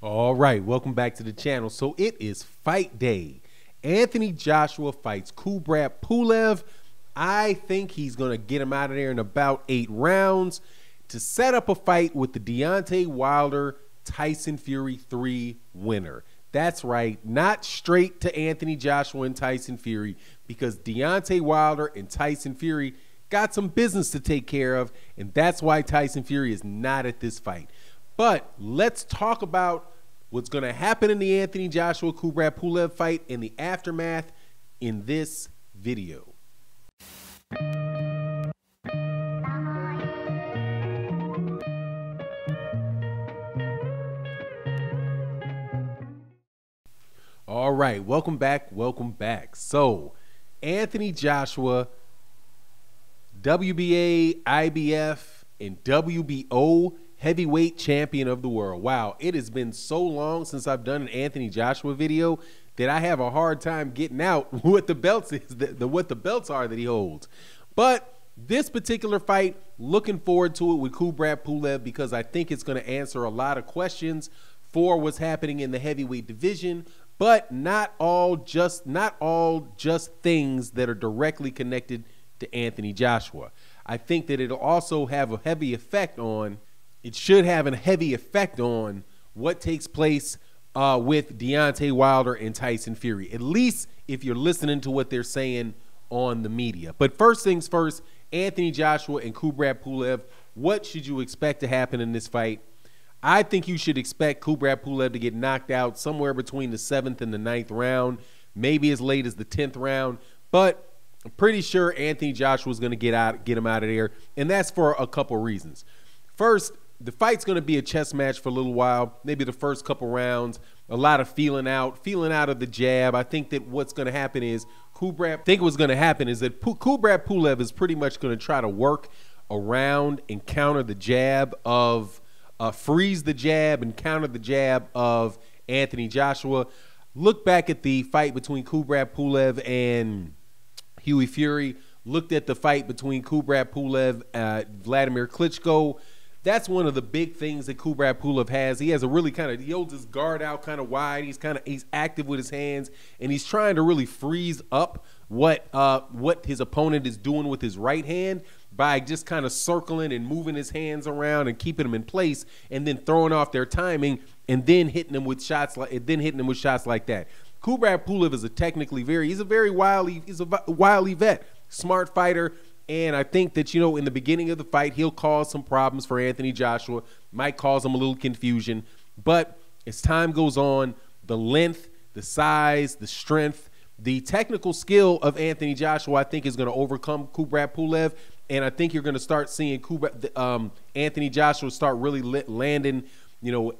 All right, welcome back to the channel. So it is fight day. Anthony Joshua fights Kubrat Pulev. I think he's going to get him out of there in about 8 rounds to set up a fight with the Deontay Wilder Tyson Fury 3 winner. That's right, not straight to Anthony Joshua and Tyson Fury, because Deontay Wilder and Tyson Fury got some business to take care of, and that's why Tyson Fury is not at this fight. But let's talk about what's going to happen in the Anthony Joshua Kubrat Pulev fight in the aftermath in this video. All right, welcome back, welcome back. So, Anthony Joshua, WBA, IBF, and WBO heavyweight champion of the world. Wow, it has been so long since I've done an Anthony Joshua video that I have a hard time getting out what the belts is, what the belts are that he holds. But this particular fight, looking forward to it with Kubrat Pulev, because I think it's going to answer a lot of questions for what's happening in the heavyweight division, but not all just things that are directly connected to Anthony Joshua. I think that it'll also have a heavy effect on, it should have a heavy effect on what takes place with Deontay Wilder and Tyson Fury, at least if you're listening to what they're saying on the media. But first things first, Anthony Joshua and Kubrat Pulev, what should you expect to happen in this fight? I think you should expect Kubrat Pulev to get knocked out somewhere between the 7th and the 9th round, maybe as late as the 10th round, but I'm pretty sure Anthony Joshua is going to get him out of there, and that's for a couple reasons. First, the fight's going to be a chess match for a little while, maybe the first couple rounds, a lot of feeling out of the jab. I think that what's going to happen is Kubrat Pulev is pretty much going to try to work around and counter the jab of freeze the jab and counter the jab of Anthony Joshua. Look back at the fight between Kubrat Pulev and Hughie Fury. Looked at the fight between Kubrat Pulev and Vladimir Klitschko. That's one of the big things that Kubrat Pulev has. He has a really he holds his guard out kind of wide. He's active with his hands, and he's trying to really freeze up what his opponent is doing with his right hand by just kind of circling and moving his hands around and keeping them in place, and then throwing off their timing, and then hitting them with shots like that. Kubrat Pulev is he's a very wily vet, smart fighter. And I think that, in the beginning of the fight, he'll cause some problems for Anthony Joshua, might cause him a little confusion. But as time goes on, the length, the size, the strength, the technical skill of Anthony Joshua, I think, is going to overcome Kubrat Pulev. And I think you're going to start seeing Anthony Joshua start really landing,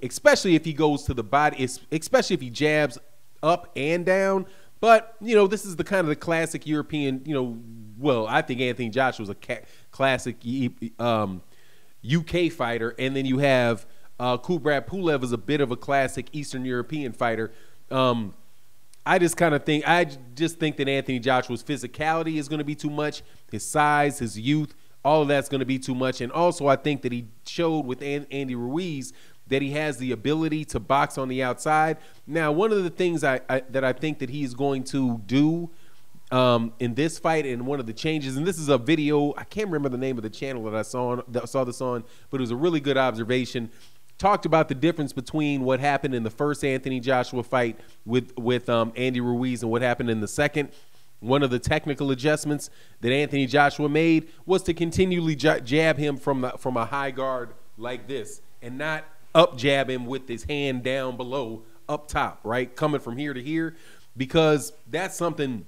especially if he goes to the body, especially if he jabs up and down. But, this is the kind of the classic European, well, I think Anthony Joshua was a classic UK fighter. And then you have Kubrat Pulev is a bit of a classic Eastern European fighter. I just think that Anthony Joshua's physicality is going to be too much. His size, his youth, all of that's going to be too much. And also I think that he showed with Andy Ruiz that he has the ability to box on the outside. Now, one of the things that I think that he's going to do in this fight, and one of the changes, and this is a video, I can't remember the name of the channel that I saw this on, but it was a really good observation. Talked about the difference between what happened in the first Anthony Joshua fight with Andy Ruiz and what happened in the second. One of the technical adjustments that Anthony Joshua made was to continually jab him from a high guard like this, and not up jab him with his hand down below, up top, right? Coming from here to here, because that's something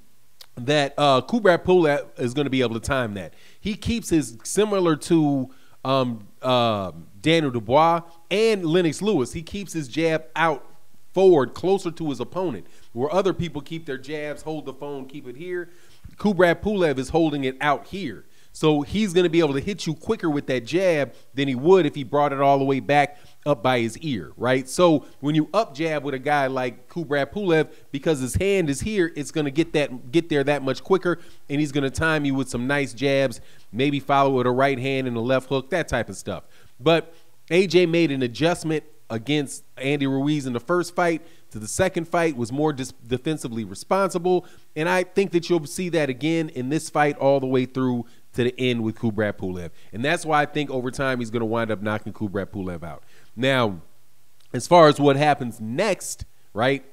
that Kubrat Pulev is going to be able to time that. He keeps his, similar to Daniel Dubois and Lennox Lewis, he keeps his jab out forward, closer to his opponent, where other people keep their jabs, hold the phone, keep it here. Kubrat Pulev is holding it out here. So he's going to be able to hit you quicker with that jab than he would if he brought it all the way back up by his ear, right? So when you up jab with a guy like Kubrat Pulev, because his hand is here, it's going to get there that much quicker, and he's going to time you with some nice jabs, maybe follow with a right hand and a left hook, that type of stuff. But AJ made an adjustment against Andy Ruiz in the first fight to the second fight was more defensively responsible. And I think that you'll see that again in this fight all the way through to the end with Kubrat Pulev. And that's why I think over time he's going to wind up knocking Kubrat Pulev out. Now, as far as what happens next, right,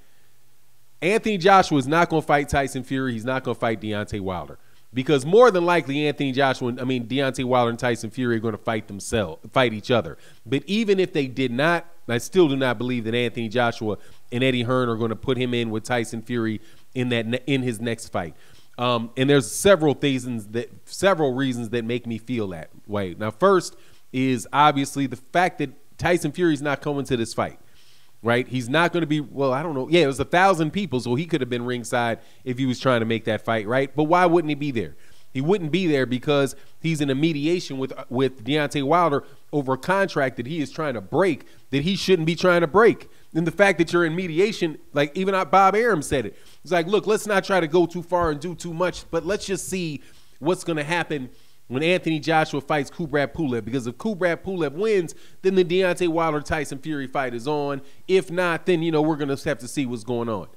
Anthony Joshua is not going to fight Tyson Fury. He's not going to fight Deontay Wilder. Because more than likely, Deontay Wilder and Tyson Fury are going to fight each other. But even if they did not, I still do not believe that Anthony Joshua and Eddie Hearn are going to put him in with Tyson Fury in his next fight. And there's several reasons that make me feel that way. Now, first is obviously the fact that Tyson Fury is not coming to this fight. Right? He's not going to be, well, I don't know. Yeah, it was 1,000 people, so he could have been ringside if he was trying to make that fight, right? But why wouldn't he be there? He wouldn't be there because he's in a mediation with Deontay Wilder over a contract that he is trying to break that he shouldn't be trying to break. And the fact that you're in mediation, like even Bob Arum said it. He's like, look, let's not try to go too far and do too much, but let's just see what's going to happen when Anthony Joshua fights Kubrat Pulev, because if Kubrat Pulev wins, then the Deontay Wilder-Tyson Fury fight is on. If not, then, we're going to have to see what's going on.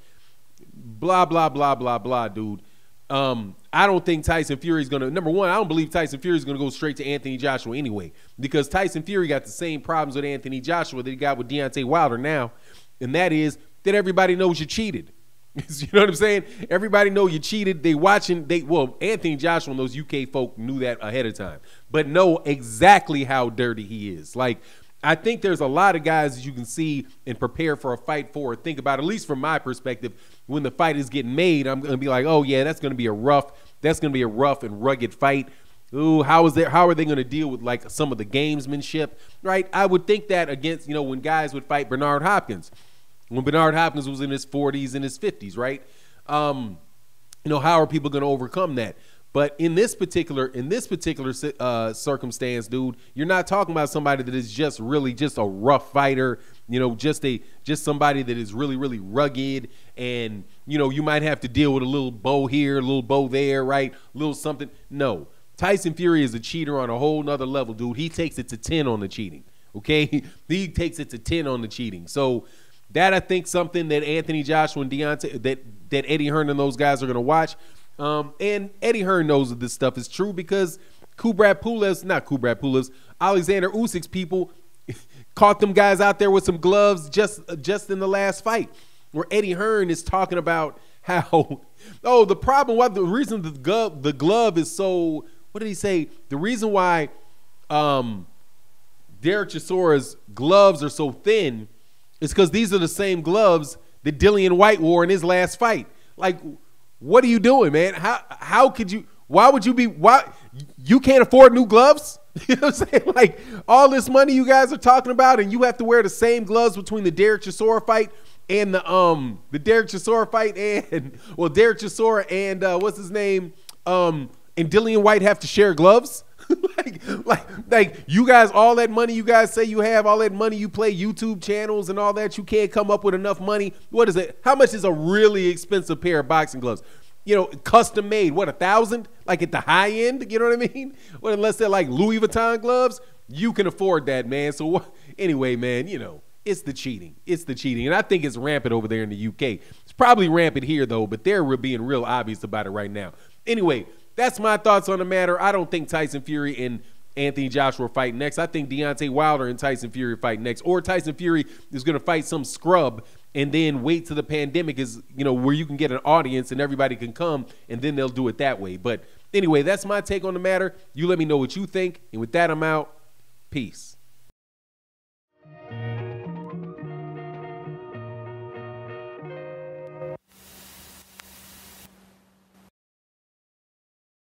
Blah, blah, blah, blah, blah, dude. I don't think Tyson Fury is going to, number one, I don't believe Tyson Fury is going to go straight to Anthony Joshua anyway, because Tyson Fury got the same problems with Anthony Joshua that he got with Deontay Wilder now, and that is that everybody knows you cheated. You know what I'm saying? Everybody know you cheated. Anthony Joshua and those UK folk knew that ahead of time, but know exactly how dirty he is. Like, I think there's a lot of guys that you can see and prepare for a fight for, or think about, at least from my perspective, when the fight is getting made, I'm going to be like, oh yeah, that's going to be a rough and rugged fight. Ooh, how are they going to deal with like some of the gamesmanship, right? I would think that against, when guys would fight Bernard Hopkins. When Bernard Hopkins was in his 40s and his 50s, right? How are people going to overcome that? But in this particular circumstance, dude, you're not talking about somebody that is just a rough fighter, just somebody that is really, really rugged, and you might have to deal with a little bow here, a little bow there, right? A little something. No, Tyson Fury is a cheater on a whole nother level, dude. He takes it to 10 on the cheating. Okay, he takes it to 10 on the cheating. So that, I think, something that Anthony Joshua and Deontay, that Eddie Hearn and those guys are going to watch. And Eddie Hearn knows that this stuff is true because Alexander Usyk's people caught them guys out there with some gloves just in the last fight, where Eddie Hearn is talking about how, the reason the glove is so, what did he say? The reason why Derek Chisora's gloves are so thin is because these are the same gloves that Dillian White wore in his last fight. Like, what are you doing, man? How could you? Why you can't afford new gloves? You know what I'm saying? Like, all this money you guys are talking about, and you have to wear the same gloves between the Derek Chisora fight and the Derek Chisora fight and Derek Chisora and what's his name? And Dillian White have to share gloves. like you guys, all that money you guys say you have, all that money you play YouTube channels and all that, you can't come up with enough money. What is it? How much is a really expensive pair of boxing gloves? Custom made, what, 1,000? Like at the high end, you know what I mean? Well, unless they're like Louis Vuitton gloves, you can afford that, man. So anyway, man, it's the cheating. It's the cheating. And I think it's rampant over there in the UK. It's probably rampant here though, but they're being real obvious about it right now. Anyway, that's my thoughts on the matter. I don't think Tyson Fury and Anthony Joshua fight next. I think Deontay Wilder and Tyson Fury fight next. Or Tyson Fury is going to fight some scrub and then wait till the pandemic is, where you can get an audience and everybody can come, and then they'll do it that way. But anyway, that's my take on the matter. You let me know what you think. And with that, I'm out. Peace.